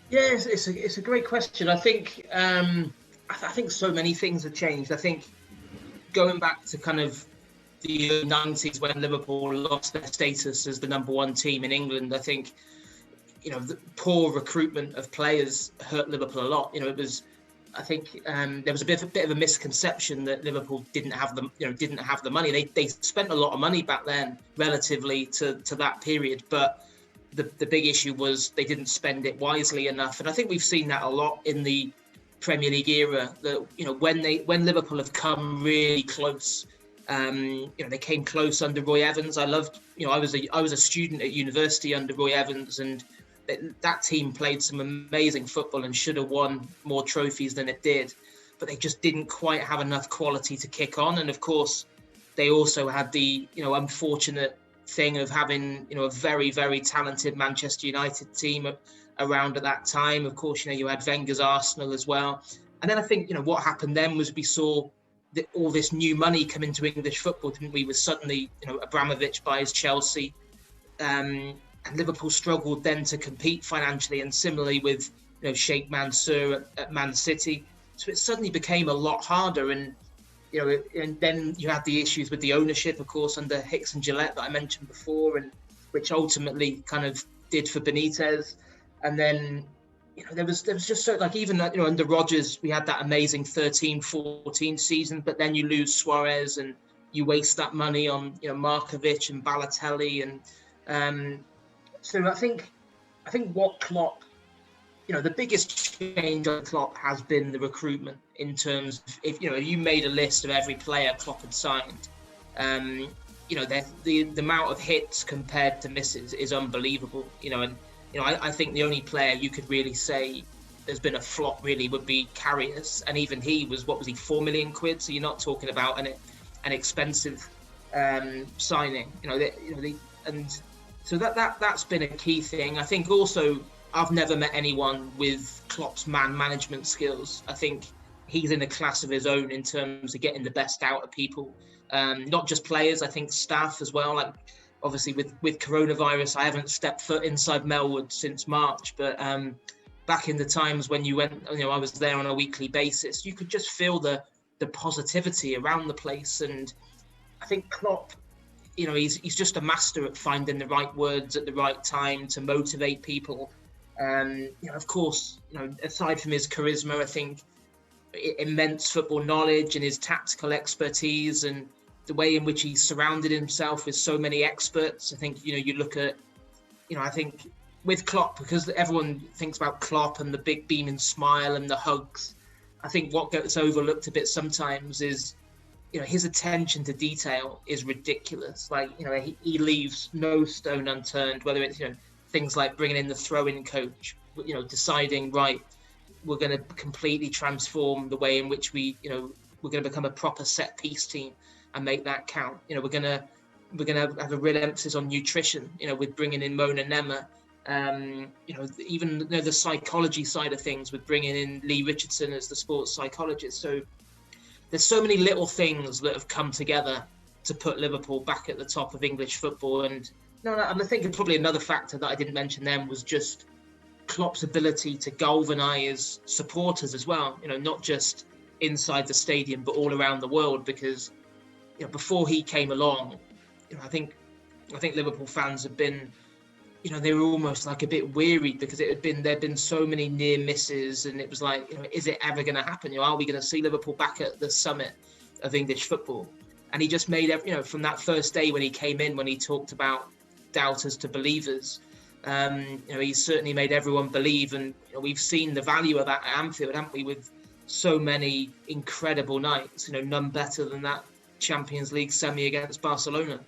Yeah, it's a great question. I think so many things have changed. I think going back to kind of the early 90s when Liverpool lost their status as the number one team in England, I think the poor recruitment of players hurt Liverpool a lot. I think there was a bit of a misconception that Liverpool didn't have the money. They spent a lot of money back then relatively to that period, but the big issue was they didn't spend it wisely enough. And I think we've seen that a lot in the Premier League era. That when Liverpool have come really close, they came close under Roy Evans. I was a student at university under Roy Evans, and that team played some amazing football and should have won more trophies than it did, but they just didn't quite have enough quality to kick on. And of course, they also had the unfortunate thing of having a very, very talented Manchester United team around at that time. Of course, you had Wenger's Arsenal as well. And then I think what happened then was we saw all this new money come into English football, didn't we? With suddenly Abramovich buys Chelsea, and Liverpool struggled then to compete financially, and similarly with Sheikh Mansour at Man City. So it suddenly became a lot harder, and and then you had the issues with the ownership, of course, under Hicks and Gillette that I mentioned before, and which ultimately kind of did for Benitez. And then there was just so, like, even under Rodgers we had that amazing 13-14 season, but then you lose Suarez and you waste that money on Markovic and Balotelli, and so I think what Klopp, the biggest change on Klopp has been the recruitment. In terms of, if you made a list of every player Klopp had signed, the amount of hits compared to misses is unbelievable. I think the only player you could really say there's been a flop really would be Karius, and even he was, what was he, £4 million? So you're not talking about an expensive signing. And so that's been a key thing. I think also I've never met anyone with Klopp's man management skills. I think he's in a class of his own in terms of getting the best out of people, not just players. I think staff as well. Like, obviously with coronavirus, I haven't stepped foot inside Melwood since March, but back in the times when you went, I was there on a weekly basis, you could just feel the positivity around the place. And I think Klopp, he's just a master at finding the right words at the right time to motivate people. Of course, aside from his charisma, I think immense football knowledge and his tactical expertise and the way in which he surrounded himself with so many experts. I think, you look at, I think with Klopp, because everyone thinks about Klopp and the big beaming smile and the hugs, I think what gets overlooked a bit sometimes is, his attention to detail is ridiculous. Like, he leaves no stone unturned, whether it's, things like bringing in the throw-in coach, deciding, right, we're going to completely transform the way in which we're going to become a proper set piece team and make that count. We're going to have a real emphasis on nutrition, with bringing in Mona Nema. Even the psychology side of things with bringing in Lee Richardson as the sports psychologist. So there's so many little things that have come together to put Liverpool back at the top of English football. And I think probably another factor that I didn't mention then was just Klopp's ability to galvanise supporters as well, not just inside the stadium, but all around the world. Because, before he came along, I think Liverpool fans have been, they were almost like a bit wearied because there'd been so many near misses, and it was like, is it ever going to happen? Are we going to see Liverpool back at the summit of English football? And he just made, from that first day when he came in, when he talked about doubters to believers, he certainly made everyone believe. And we've seen the value of that at Anfield, haven't we, with so many incredible nights, none better than that Champions League semi against Barcelona.